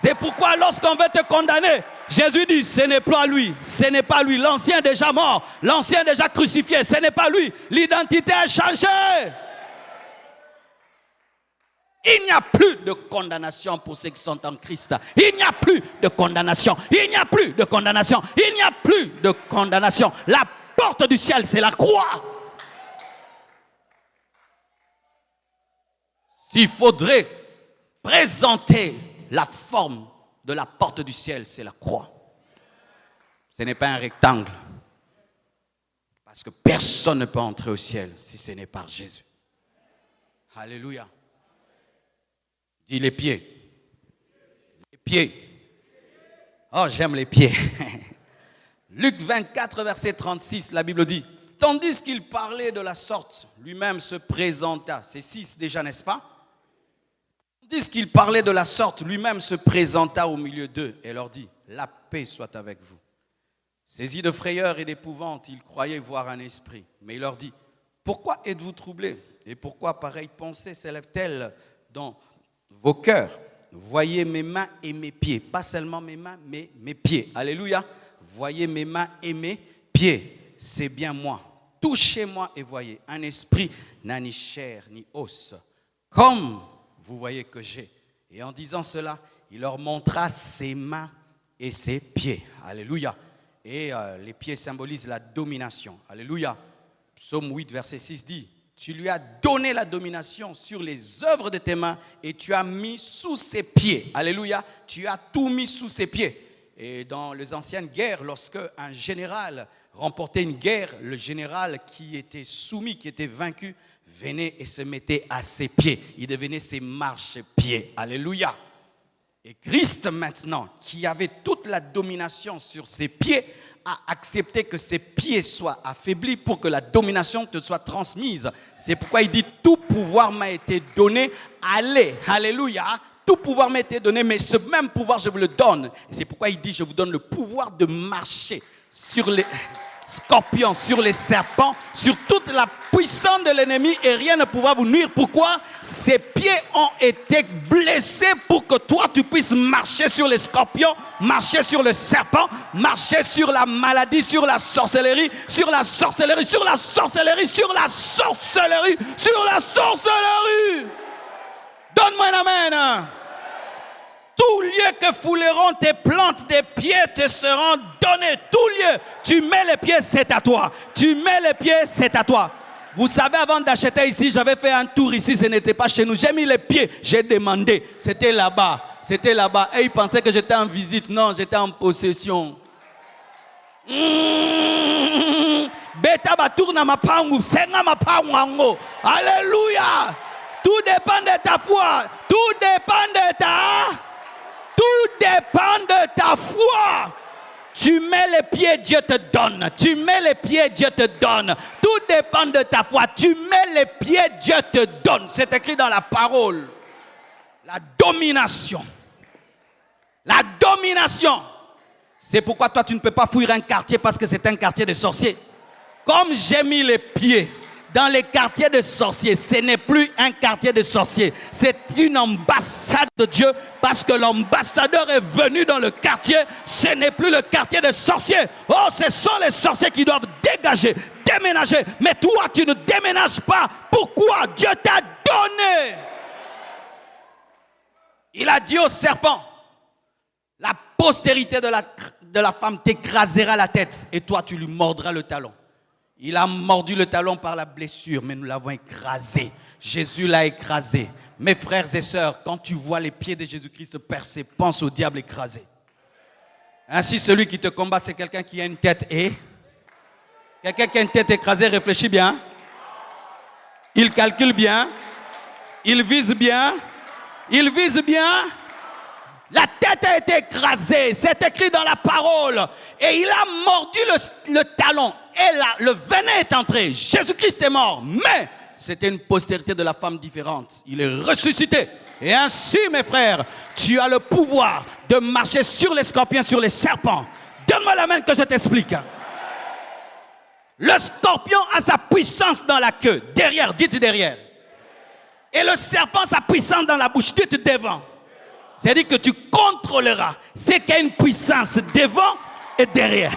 C'est pourquoi lorsqu'on veut te condamner, Jésus dit, ce n'est pas lui, ce n'est pas lui. L'ancien est déjà mort, l'ancien est déjà crucifié, ce n'est pas lui. L'identité a changé. Il n'y a plus de condamnation pour ceux qui sont en Christ. Il n'y a plus de condamnation. Il n'y a plus de condamnation. Il n'y a plus de condamnation. La porte du ciel, c'est la croix. S'il faudrait présenter la forme de la porte du ciel, c'est la croix. Ce n'est pas un rectangle. Parce que personne ne peut entrer au ciel si ce n'est par Jésus. Alléluia. Dis les pieds. Les pieds. Oh, j'aime les pieds. Luc 24, verset 36, la Bible dit, tandis qu'il parlait de la sorte, lui-même se présenta. C'est 6 déjà, n'est-ce pas? Tandis qu'il parlait de la sorte, lui-même se présenta au milieu d'eux et leur dit, la paix soit avec vous. Saisis de frayeur et d'épouvante, ils croyaient voir un esprit. Mais il leur dit, pourquoi êtes-vous troublés? Et pourquoi pareille pensée s'élève-t-elle dans vos cœurs? Voyez mes mains et mes pieds. Pas seulement mes mains, mais mes pieds. Alléluia. Voyez mes mains et mes pieds. C'est bien moi. Touchez-moi et voyez. Un esprit n'a ni chair ni os. Comme vous voyez que j'ai. Et en disant cela, il leur montra ses mains et ses pieds. Alléluia. Et les pieds symbolisent la domination. Alléluia. Psaume 8, verset 6 dit, tu lui as donné la domination sur les œuvres de tes mains et tu as mis sous ses pieds. Alléluia. Tu as tout mis sous ses pieds. Et dans les anciennes guerres, lorsque un général remportait une guerre, le général qui était soumis, qui était vaincu, venait et se mettait à ses pieds. Il devenait ses marchepieds. Alléluia. Et Christ maintenant, qui avait toute la domination sur ses pieds, a accepté que ses pieds soient affaiblis pour que la domination te soit transmise. C'est pourquoi il dit, tout pouvoir m'a été donné. Allez, alléluia. Tout pouvoir m'a été donné, mais ce même pouvoir, je vous le donne. Et c'est pourquoi il dit, je vous donne le pouvoir de marcher sur les scorpions, sur les serpents, sur toute la puissance de l'ennemi et rien ne pourra vous nuire. Pourquoi? Ses pieds ont été blessés pour que toi tu puisses marcher sur les scorpions, marcher sur le serpent, marcher sur la maladie, sur la sorcellerie, sur la sorcellerie, sur la sorcellerie, sur la sorcellerie, sur la sorcellerie. Donne-moi un amen. Tout lieu que fouleront tes plantes des pieds te seront donnés. Tout lieu, tu mets les pieds, c'est à toi. Tu mets les pieds, c'est à toi. Vous savez, avant d'acheter ici, j'avais fait un tour ici, ce n'était pas chez nous. J'ai mis les pieds, j'ai demandé. C'était là-bas. C'était là-bas. Et ils pensaient que j'étais en visite. Non, j'étais en possession. Beta batourna mapangu, senga mapangu. Alléluia. Tout dépend de ta foi. Tout dépend de ta... Tout dépend de ta foi. Tu mets les pieds, Dieu te donne. Tu mets les pieds, Dieu te donne. Tout dépend de ta foi. Tu mets les pieds, Dieu te donne. C'est écrit dans la parole. La domination. La domination. C'est pourquoi toi, tu ne peux pas fuir un quartier parce que c'est un quartier de sorciers. Comme j'ai mis les pieds dans les quartiers de sorciers, ce n'est plus un quartier de sorciers. C'est une ambassade de Dieu parce que l'ambassadeur est venu dans le quartier. Ce n'est plus le quartier de sorciers. Oh, ce sont les sorciers qui doivent dégager, déménager. Mais toi, tu ne déménages pas. Pourquoi? Dieu t'a donné. Il a dit au serpent, la postérité de la femme t'écrasera la tête et toi, tu lui mordras le talon. Il a mordu le talon par la blessure, mais nous l'avons écrasé. Jésus l'a écrasé. Mes frères et sœurs, quand tu vois les pieds de Jésus-Christ percés, pense au diable écrasé. Ainsi, celui qui te combat, c'est quelqu'un qui a une tête et... Quelqu'un qui a une tête écrasée, réfléchit bien. Il calcule bien. Il vise bien. Il vise bien. La tête a été écrasé. C'est écrit dans la parole. Et il a mordu le talon. Et là, le venin est entré. Jésus-Christ est mort. Mais c'était une postérité de la femme différente. Il est ressuscité. Et ainsi, mes frères, tu as le pouvoir de marcher sur les scorpions, sur les serpents. Donne-moi la main que je t'explique. Le scorpion a sa puissance dans la queue. Derrière, dites derrière. Et le serpent, sa puissance dans la bouche, dites devant. C'est-à-dire que tu contrôleras ce qui a une puissance devant et derrière.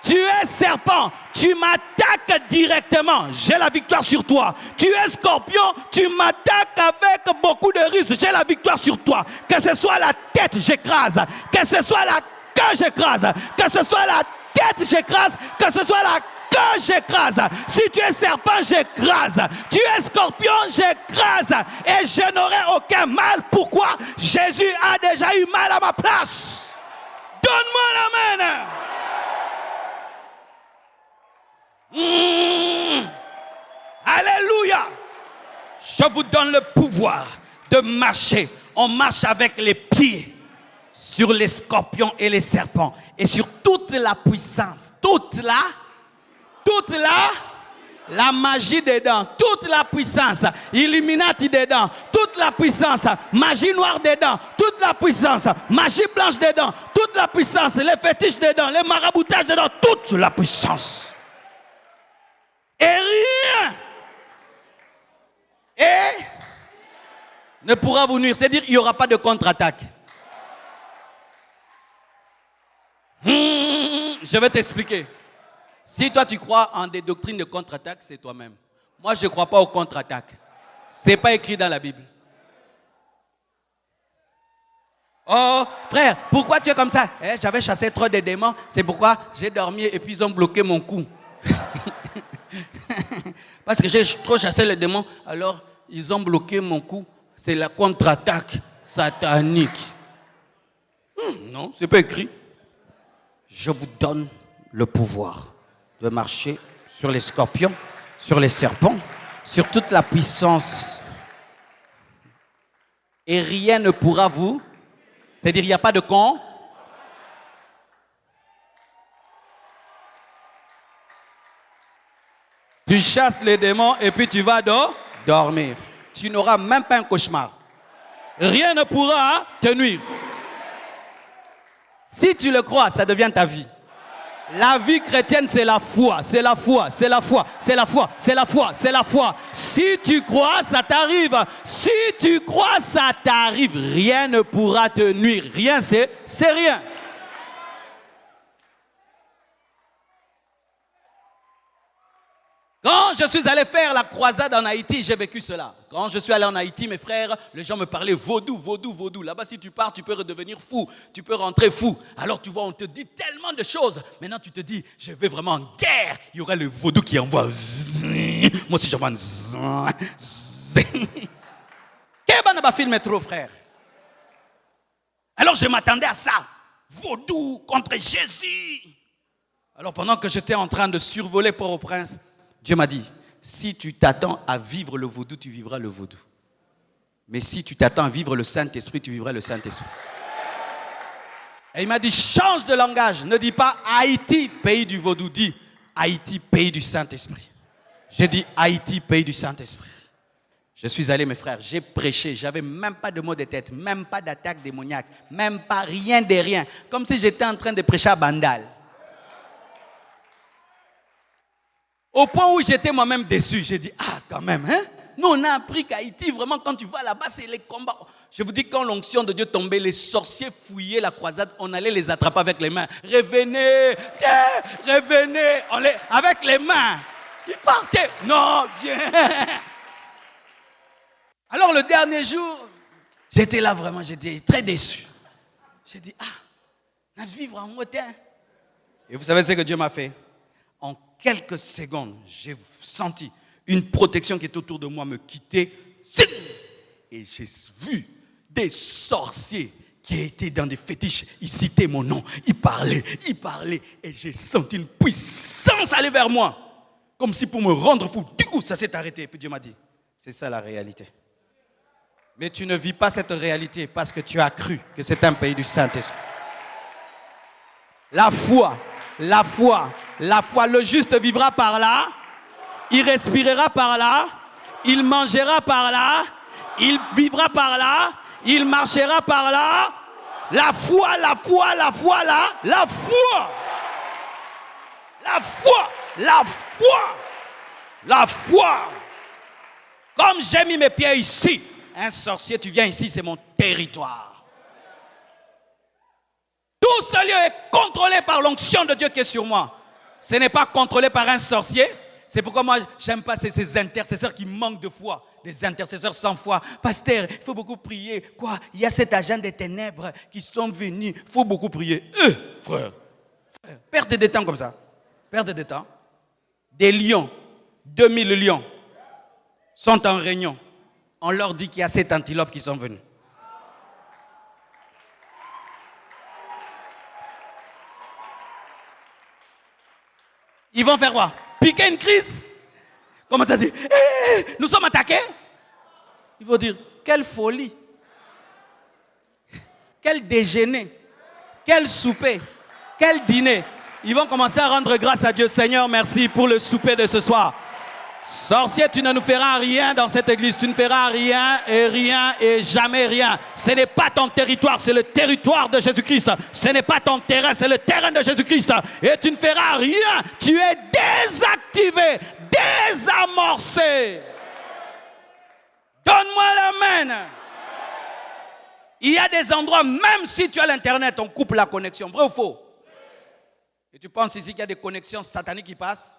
Tu es serpent, tu m'attaques directement, j'ai la victoire sur toi. Tu es scorpion, tu m'attaques avec beaucoup de risques, j'ai la victoire sur toi. Que ce soit la tête, j'écrase. Que ce soit la queue, j'écrase. Que ce soit la tête, j'écrase. Que ce soit la queue, j'écrase. Si tu es serpent, j'écrase. Tu es scorpion, j'écrase. Et je n'aurai aucun mal. Pourquoi? Jésus a déjà eu mal à ma place. Donne-moi la main. Alléluia. Je vous donne le pouvoir de marcher. On marche avec les pieds sur les scorpions et les serpents et sur toute la puissance, toute la magie dedans, toute la puissance, Illuminati dedans, toute la puissance, magie noire dedans, toute la puissance, magie blanche dedans, toute la puissance, les fétiches dedans, les maraboutages dedans, toute la puissance. Et rien ne pourra vous nuire. C'est-à-dire qu'il n'y aura pas de contre-attaque. Je vais t'expliquer. Si toi tu crois en des doctrines de contre-attaque, c'est toi-même. Moi je ne crois pas aux contre-attaques. Ce n'est pas écrit dans la Bible. Oh frère, pourquoi tu es comme ça? J'avais chassé trop de démons. C'est pourquoi j'ai dormi et puis ils ont bloqué mon cou. Parce que j'ai trop chassé les démons, alors ils ont bloqué mon cou. C'est la contre-attaque satanique. Non, c'est pas écrit. Je vous donne le pouvoir de marcher sur les scorpions, sur les serpents, sur toute la puissance. Et rien ne pourra vous. C'est-à-dire, il n'y a pas de con. Tu chasses les démons et puis tu vas dormir. Tu n'auras même pas un cauchemar. Rien ne pourra te nuire. Si tu le crois, ça devient ta vie. La vie chrétienne, c'est la foi, c'est la foi, c'est la foi, c'est la foi, c'est la foi, c'est la foi. Si tu crois, ça t'arrive. Si tu crois, ça t'arrive. Rien ne pourra te nuire. Rien, c'est rien. Quand je suis allé faire la croisade en Haïti, j'ai vécu cela. Quand je suis allé en Haïti, mes frères, les gens me parlaient vaudou, vaudou, vaudou. Là-bas, si tu pars, tu peux redevenir fou. Tu peux rentrer fou. Alors, tu vois, on te dit tellement de choses. Maintenant, tu te dis, je vais vraiment en guerre. Il y aura le vaudou qui envoie. Moi aussi, j'envoie. Qu'est-ce que film est trop, frère? Alors, je m'attendais à ça. Vaudou contre Jésus. Alors, pendant que j'étais en train de survoler Port-au-Prince, Dieu m'a dit, si tu t'attends à vivre le vaudou, tu vivras le vaudou. Mais si tu t'attends à vivre le Saint-Esprit, tu vivras le Saint-Esprit. Et il m'a dit, change de langage. Ne dis pas Haïti, pays du vaudou. Dis Haïti, pays du Saint-Esprit. J'ai dit Haïti, pays du Saint-Esprit. Je suis allé, mes frères, j'ai prêché. J'avais même pas de maux de tête, même pas d'attaque démoniaque, même pas rien de rien. Comme si j'étais en train de prêcher à Bandal. Au point où j'étais moi-même déçu, j'ai dit, quand même, hein? Nous, on a appris qu'Haïti, vraiment, quand tu vas là-bas, c'est les combats. Je vous dis, quand l'onction de Dieu tombait, les sorciers fouillaient la croisade, on allait les attraper avec les mains. Revenez, revenez, avec les mains. Ils partaient. Non, viens. Alors, le dernier jour, j'étais là vraiment, j'étais très déçu. J'ai dit, on va vivre en hauteur. Et vous savez ce que Dieu m'a fait? En quelques secondes, j'ai senti une protection qui était autour de moi me quitter. Et j'ai vu des sorciers qui étaient dans des fétiches. Ils citaient mon nom, ils parlaient. Et j'ai senti une puissance aller vers moi. Comme si pour me rendre fou. Du coup, ça s'est arrêté. Et puis Dieu m'a dit, c'est ça la réalité. Mais tu ne vis pas cette réalité parce que tu as cru que c'est un pays du Saint-Esprit. La foi, la foi, la foi. Le juste vivra par là, il respirera par là, il mangera par là, il vivra par là, il marchera par là. La foi, la foi, la foi, là, la foi. La foi, la foi, la foi. Comme j'ai mis mes pieds ici, un sorcier, tu viens ici, c'est mon territoire. Tout ce lieu est contrôlé par l'onction de Dieu qui est sur moi. Ce n'est pas contrôlé par un sorcier. C'est pourquoi moi, j'aime pas ces intercesseurs qui manquent de foi. Des intercesseurs sans foi. Pasteur, il faut beaucoup prier. Quoi? Il y a cet agent des ténèbres qui sont venus. Il faut beaucoup prier. Frère, perte de temps comme ça. Perte de temps. Des lions, 2000 lions, sont en réunion. On leur dit qu'il y a 7 antilopes qui sont venues. Ils vont faire quoi? Piquer une crise? Comment ça dit? Nous sommes attaqués? Il faut dire, quelle folie! Quel déjeuner! Quel souper! Quel dîner! Ils vont commencer à rendre grâce à Dieu. Seigneur, merci pour le souper de ce soir. Sorcier, tu ne nous feras rien dans cette église. Tu ne feras rien et jamais rien. Ce n'est pas ton territoire, c'est le territoire de Jésus-Christ. Ce n'est pas ton terrain, c'est le terrain de Jésus-Christ. Et tu ne feras rien. Tu es désactivé, désamorcé. Donne-moi l'amen. Il y a des endroits, même si tu as l'internet, on coupe la connexion. Vrai ou faux? Et tu penses ici qu'il y a des connexions sataniques qui passent?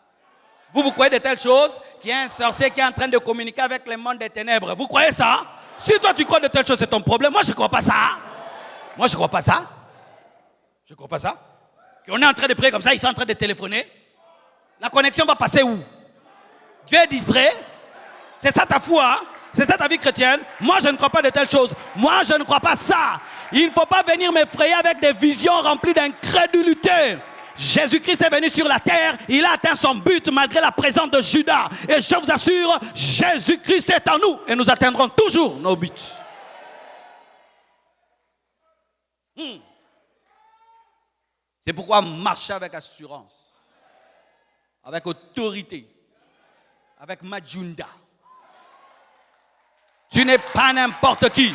Vous croyez de telles choses? Qu'il y a un sorcier qui est en train de communiquer avec le monde des ténèbres. Vous croyez ça? Si toi tu crois de telles choses, c'est ton problème. Moi je ne crois pas ça. Moi je ne crois pas ça. Je ne crois pas ça. On est en train de prier comme ça, ils sont en train de téléphoner. La connexion va passer où? Dieu est distrait. C'est ça ta foi, hein? C'est ça ta vie chrétienne. Moi je ne crois pas de telles choses. Moi je ne crois pas ça. Il ne faut pas venir m'effrayer avec des visions remplies d'incrédulité. Jésus-Christ est venu sur la terre, il a atteint son but malgré la présence de Judas. Et je vous assure, Jésus-Christ est en nous et nous atteindrons toujours nos buts. C'est pourquoi marcher avec assurance, avec autorité, avec Majunda. Tu n'es pas n'importe qui.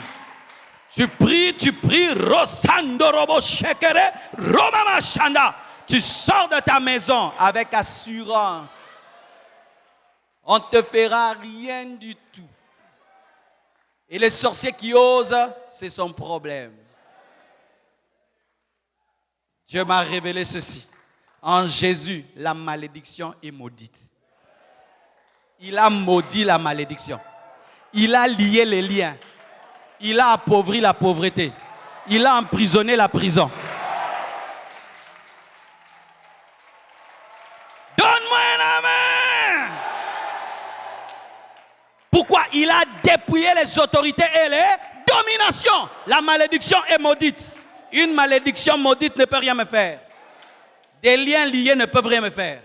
Tu pries, Rosando Robo Shekere, Romama Shanda. Tu sors de ta maison avec assurance. On ne te fera rien du tout. Et les sorciers qui osent, c'est son problème. Dieu m'a révélé ceci. En Jésus, la malédiction est maudite. Il a maudit la malédiction. Il a lié les liens. Il a appauvri la pauvreté. Il a emprisonné la prison. Donne-moi un amen. Pourquoi? Il a dépouillé les autorités et les dominations. La malédiction est maudite. Une malédiction maudite ne peut rien me faire. Des liens liés ne peuvent rien me faire.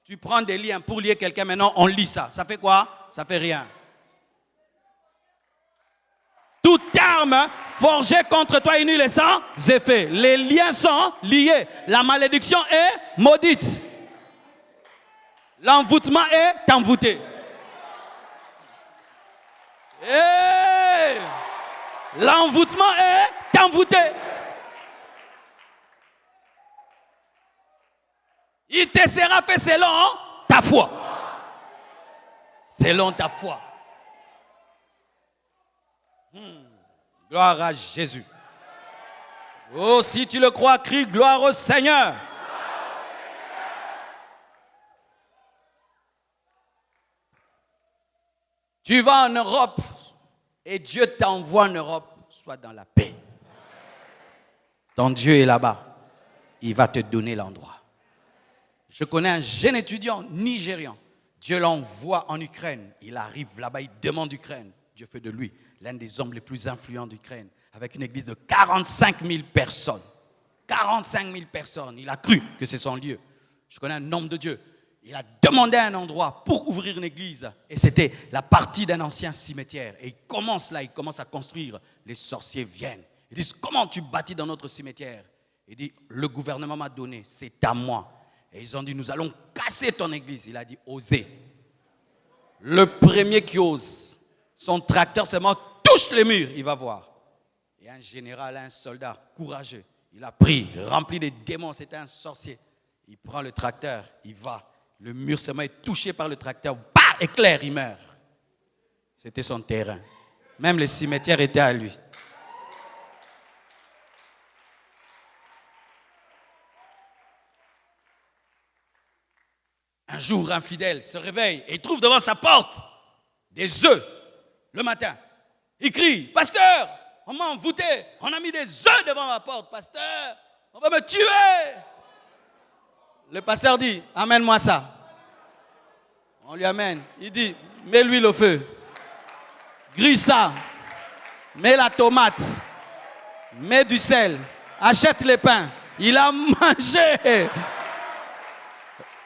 Tu prends des liens pour lier quelqu'un, maintenant on lie ça. Ça fait quoi? Ça fait rien. Toute arme forgée contre toi est nulle et sans effet. Les liens sont liés. La malédiction est maudite. L'envoûtement est envoûté. Hey! L'envoûtement est envoûté. Il te sera fait selon ta foi. Selon ta foi. Gloire à Jésus. Oh, si tu le crois, crie gloire au Seigneur. Tu vas en Europe et Dieu t'envoie en Europe. Sois dans la paix. Ton Dieu est là-bas. Il va te donner l'endroit. Je connais un jeune étudiant nigérian. Dieu l'envoie en Ukraine. Il arrive là-bas, il demande l'Ukraine. Dieu fait de lui l'un des hommes les plus influents d'Ukraine, avec une église de 45 000 personnes. 45 000 personnes. Il a cru que c'est son lieu. Je connais un homme de Dieu. Il a demandé un endroit pour ouvrir une église. Et c'était la partie d'un ancien cimetière. Et il commence à construire. Les sorciers viennent. Ils disent, comment tu bâtis dans notre cimetière? Il dit, le gouvernement m'a donné, c'est à moi. Et ils ont dit, nous allons casser ton église. Il a dit, osez. Le premier qui ose, son tracteur seulement touche les murs, il va voir. Et un général, un soldat courageux, il a pris, rempli de démons, c'était un sorcier. Il prend le tracteur, il va. Le mur seulement est touché par le tracteur, bah, éclair, il meurt. C'était son terrain. Même le cimetière était à lui. Un jour, un fidèle se réveille et il trouve devant sa porte des œufs le matin. Il crie, pasteur, on m'a envoûté, on a mis des œufs devant ma porte, pasteur, on va me tuer. Le pasteur dit, amène-moi ça. On lui amène. Il dit, mets l'huile au feu. Grille ça. Mets la tomate. Mets du sel. Achète les pains. Il a mangé.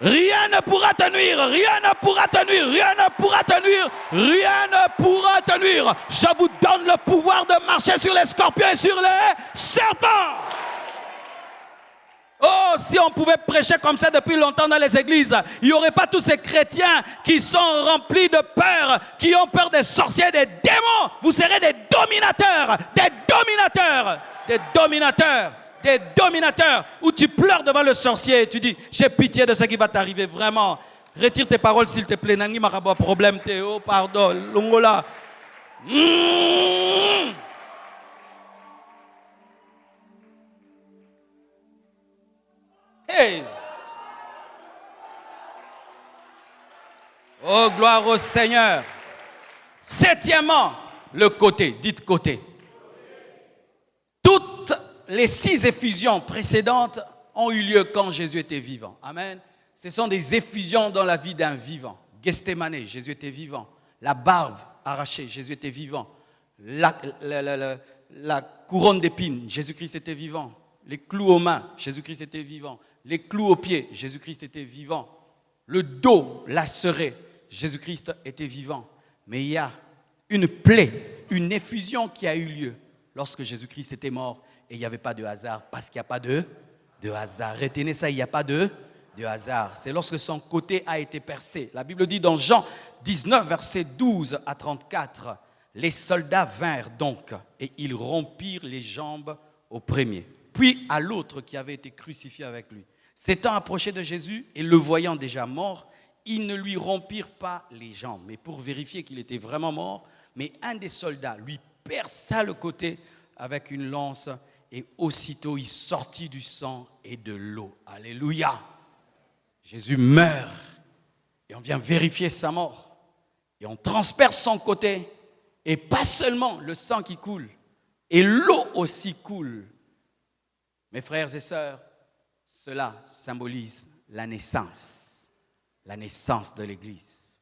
Rien ne pourra te nuire. Rien ne pourra te nuire. Rien ne pourra te nuire. Rien ne pourra te nuire. Je vous donne le pouvoir de marcher sur les scorpions et sur les serpents. Oh, si on pouvait prêcher comme ça depuis longtemps dans les églises, il n'y aurait pas tous ces chrétiens qui sont remplis de peur, qui ont peur des sorciers, des démons. Vous serez des dominateurs, des dominateurs, des dominateurs, des dominateurs, où tu pleures devant le sorcier et tu dis, j'ai pitié de ce qui va t'arriver, vraiment. Retire tes paroles s'il te plaît. Nangi marabo problème Théo, pardon, longola. Hey! Oh, gloire au Seigneur. Septièmement, le côté. Dites côté. Toutes les 6 effusions précédentes ont eu lieu quand Jésus était vivant. Amen. Ce sont des effusions dans la vie d'un vivant. Gethsémane, Jésus était vivant. La barbe arrachée, Jésus était vivant. La couronne d'épines, Jésus-Christ était vivant. Les clous aux mains, Jésus-Christ était vivant. Les clous aux pieds, Jésus-Christ était vivant. Le dos lacéré, Jésus-Christ était vivant. Mais il y a une plaie, une effusion qui a eu lieu lorsque Jésus-Christ était mort. Et il n'y avait pas de hasard, parce qu'il n'y a pas de hasard. Retenez ça, il n'y a pas de hasard. C'est lorsque son côté a été percé. La Bible dit dans Jean 19, versets 12 à 34, les soldats vinrent donc et ils rompirent les jambes au premier, puis à l'autre qui avait été crucifié avec lui. S'étant approché de Jésus et le voyant déjà mort, ils ne lui rompirent pas les jambes. Mais pour vérifier qu'il était vraiment mort, mais un des soldats lui perça le côté avec une lance et aussitôt il sortit du sang et de l'eau. Alléluia! Jésus meurt et on vient vérifier sa mort. Et on transperce son côté et pas seulement le sang qui coule, et l'eau aussi coule. Mes frères et sœurs, cela symbolise la naissance de l'Église.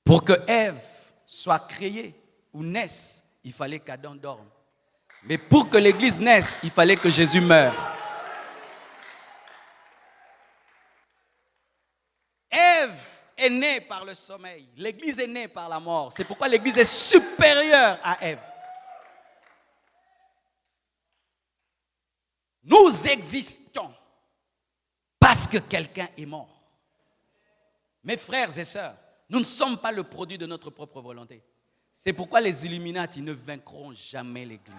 Pour que Ève soit créée ou naisse, il fallait qu'Adam dorme. Mais pour que l'Église naisse, il fallait que Jésus meure. Ève est née par le sommeil. L'Église est née par la mort. C'est pourquoi l'Église est supérieure à Ève. Nous existons parce que quelqu'un est mort. Mes frères et sœurs, nous ne sommes pas le produit de notre propre volonté. C'est pourquoi les Illuminati ne vaincront jamais l'Église.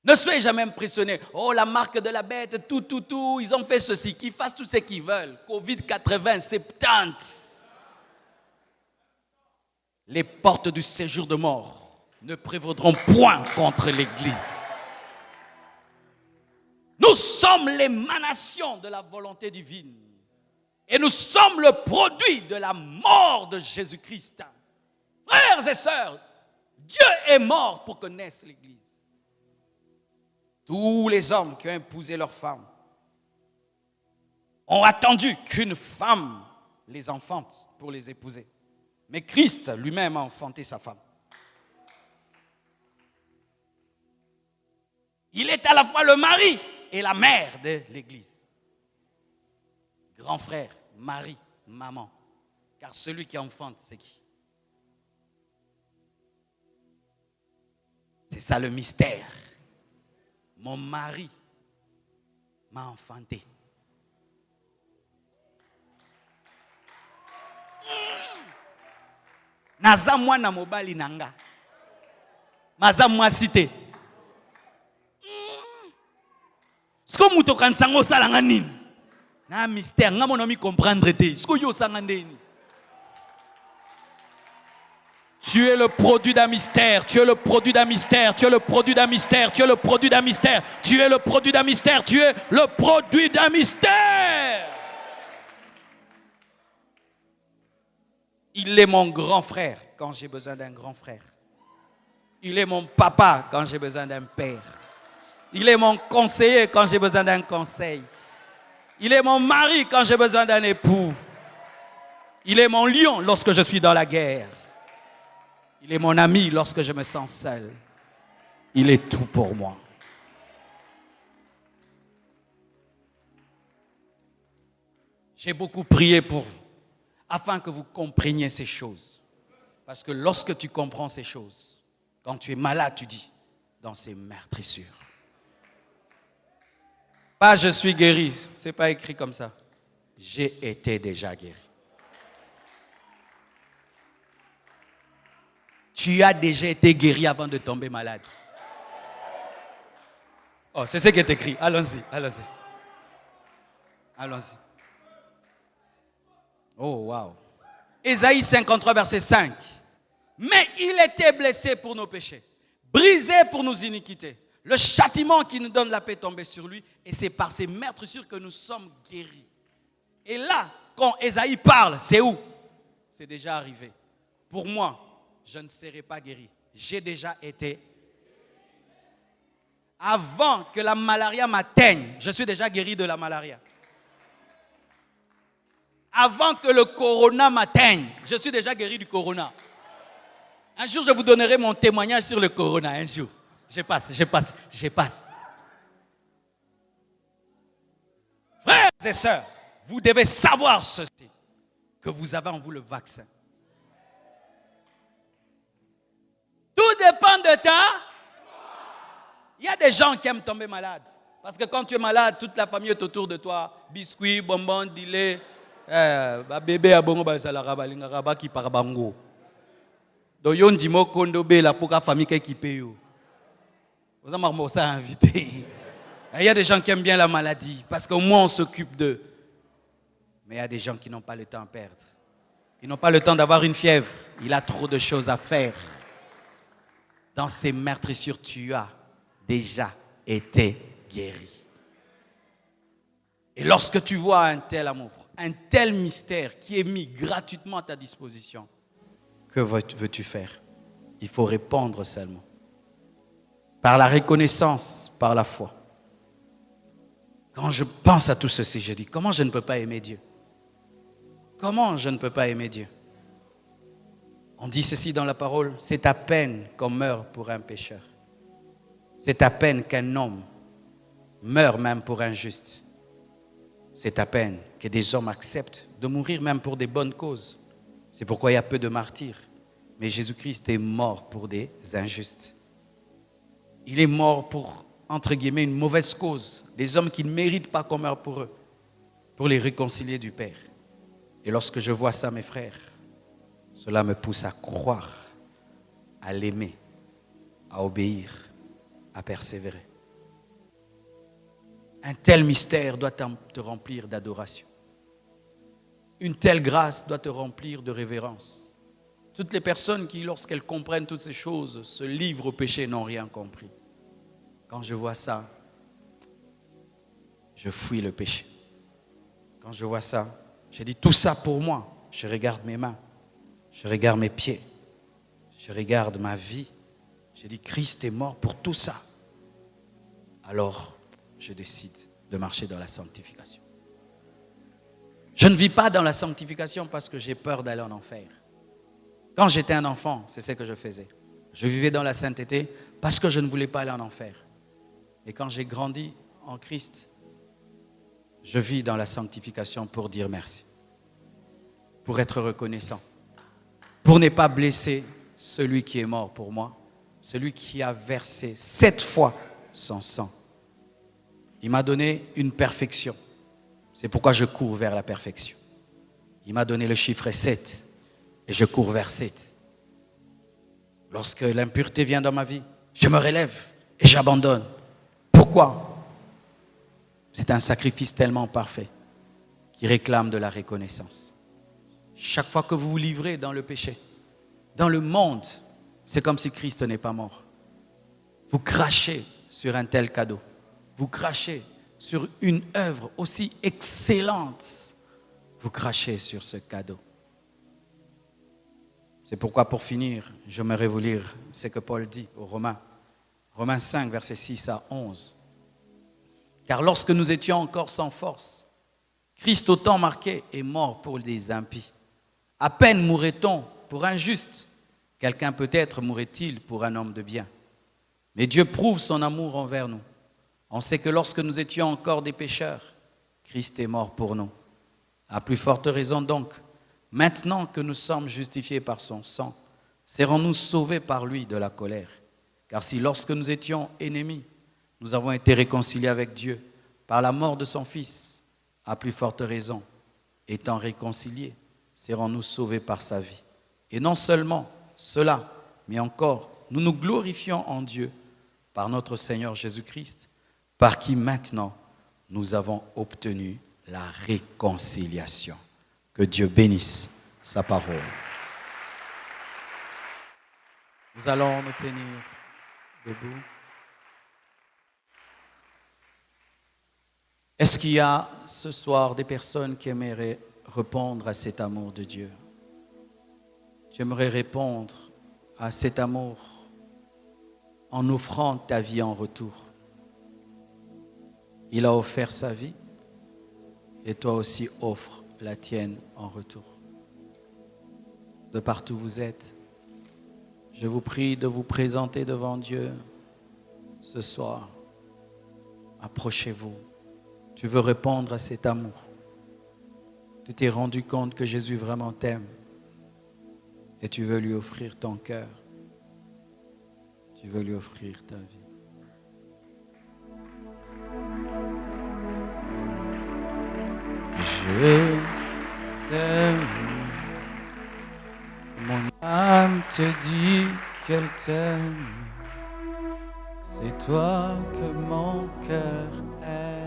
Ne soyez jamais impressionnés. Oh, la marque de la bête, tout, ils ont fait ceci. Qu'ils fassent tout ce qu'ils veulent. Covid-80, 70. Les portes du séjour de mort ne prévaudront point contre l'Église. Nous sommes l'émanation de la volonté divine. Et nous sommes le produit de la mort de Jésus-Christ. Frères et sœurs, Dieu est mort pour que naisse l'Église. Tous les hommes qui ont épousé leurs femmes ont attendu qu'une femme les enfante pour les épouser. Mais Christ lui-même a enfanté sa femme. Il est à la fois le mari et la mère de l'Église. grand frère, mari, maman. Car celui qui enfante, c'est qui? C'est ça le mystère. Mon mari m'a enfanté. Naza mwana mobali nanga. Maza mwasite. Sko muto kansango salanga nini? Na mystère, nga monomi comprendre te. Sko yo sanga ndeni? Tu es le produit d'un mystère, tu es le produit d'un mystère, tu es le produit d'un mystère, tu es le produit d'un mystère, tu es le produit d'un mystère, tu es le produit d'un mystère. Il est mon grand frère quand j'ai besoin d'un grand frère. Il est mon papa quand j'ai besoin d'un père. Il est mon conseiller quand j'ai besoin d'un conseil. Il est mon mari quand j'ai besoin d'un époux. Il est mon lion lorsque je suis dans la guerre. Il est mon ami lorsque je me sens seul. Il est tout pour moi. J'ai beaucoup prié pour vous, afin que vous compreniez ces choses. Parce que lorsque tu comprends ces choses, quand tu es malade, tu dis, dans ces meurtrissures. Pas je suis guéri, ce n'est pas écrit comme ça. J'ai été déjà guéri. Tu as déjà été guéri avant de tomber malade. Oh, c'est ce qui est écrit. Allons-y, allons-y. Allons-y. Oh, wow. Ésaïe 53, verset 5. Mais il était blessé pour nos péchés, brisé pour nos iniquités. Le châtiment qui nous donne la paix est tombé sur lui, et c'est par ses meurtrissures que nous sommes guéris. Et là, quand Ésaïe parle, c'est où? C'est déjà arrivé. Pour moi, je ne serai pas guéri. J'ai déjà été. Avant que la malaria m'atteigne, je suis déjà guéri de la malaria. Avant que le corona m'atteigne, je suis déjà guéri du corona. Un jour, je vous donnerai mon témoignage sur le corona. Un jour. Je passe. Frères et sœurs, vous devez savoir ceci, que vous avez en vous le vaccin. Tout dépend de ta. Il y a des gens qui aiment tomber malades. Parce que quand tu es malade, toute la famille est autour de toi. Biscuits, bonbons, dilets, bébé à bongo, balinga qui par bango. Donc, yon dit mo kondo be la pour la famille qui paye. Vous avez ça invité. Il y a des gens qui aiment bien la maladie parce qu'au moins on s'occupe d'eux. Mais il y a des gens qui n'ont pas le temps à perdre. Ils n'ont pas le temps d'avoir une fièvre. Il a trop de choses à faire. Dans ces meurtrissures, tu as déjà été guéri. Et lorsque tu vois un tel amour, un tel mystère qui est mis gratuitement à ta disposition, que veux-tu faire? Il faut répondre seulement. Par la reconnaissance, par la foi. Quand je pense à tout ceci, je dis, comment je ne peux pas aimer Dieu? Comment je ne peux pas aimer Dieu? On dit ceci dans la parole, c'est à peine qu'on meurt pour un pécheur. C'est à peine qu'un homme meurt même pour un juste. C'est à peine que des hommes acceptent de mourir même pour des bonnes causes. C'est pourquoi il y a peu de martyrs. Mais Jésus-Christ est mort pour des injustes. Il est mort pour, entre guillemets, une mauvaise cause. Des hommes qui ne méritent pas qu'on meure pour eux. Pour les réconcilier du Père. Et lorsque je vois ça, mes frères, cela me pousse à croire, à l'aimer, à obéir, à persévérer. Un tel mystère doit te remplir d'adoration. Une telle grâce doit te remplir de révérence. Toutes les personnes qui, lorsqu'elles comprennent toutes ces choses, se livrent au péché, n'ont rien compris. Quand je vois ça, je fuis le péché. Quand je vois ça, je dis tout ça pour moi. Je regarde mes mains, je regarde mes pieds, je regarde ma vie. Je dis Christ est mort pour tout ça. Alors, je décide de marcher dans la sanctification. Je ne vis pas dans la sanctification parce que j'ai peur d'aller en enfer. Quand j'étais un enfant, c'est ce que je faisais. Je vivais dans la sainteté parce que je ne voulais pas aller en enfer. Et quand j'ai grandi en Christ, Je vis dans la sanctification pour dire merci, pour être reconnaissant, pour ne pas blesser celui qui est mort pour moi, celui qui a versé 7 fois son sang. Il m'a donné une perfection. C'est pourquoi je cours vers la perfection. Il m'a donné le chiffre 7 et je cours vers 7. Lorsque l'impureté vient dans ma vie, je me relève et j'abandonne. Pourquoi? C'est un sacrifice tellement parfait qui réclame de la reconnaissance. Chaque fois que vous vous livrez dans le péché, dans le monde, c'est comme si Christ n'est pas mort. Vous crachez sur un tel cadeau. Vous crachez sur une œuvre aussi excellente. Vous crachez sur ce cadeau. C'est pourquoi, pour finir, j'aimerais vous lire ce que Paul dit aux Romains. Romains 5, versets 6 à 11. Car lorsque nous étions encore sans force, Christ au temps marqué est mort pour les impies. À peine mourrait-on pour un juste. Quelqu'un peut-être mourrait-il pour un homme de bien. Mais Dieu prouve son amour envers nous. On sait que lorsque nous étions encore des pécheurs, Christ est mort pour nous. À plus forte raison donc, maintenant que nous sommes justifiés par son sang, serons-nous sauvés par lui de la colère. Car si lorsque nous étions ennemis, nous avons été réconciliés avec Dieu par la mort de son Fils, à plus forte raison, étant réconciliés, serons-nous sauvés par sa vie. Et non seulement cela, mais encore, nous nous glorifions en Dieu par notre Seigneur Jésus-Christ, par qui maintenant nous avons obtenu la réconciliation. Que Dieu bénisse sa parole. Nous allons nous tenir debout. Est-ce qu'il y a ce soir des personnes qui aimeraient répondre à cet amour de Dieu? J'aimerais répondre à cet amour en offrant ta vie en retour. Il a offert sa vie et toi aussi offre la tienne en retour. De partout où vous êtes, je vous prie de vous présenter devant Dieu ce soir. Approchez-vous. Tu veux répondre à cet amour. Tu t'es rendu compte que Jésus vraiment t'aime et tu veux lui offrir ton cœur. Tu veux lui offrir ta vie. Je t'aime, mon âme te dit qu'elle t'aime, c'est toi que mon cœur aime.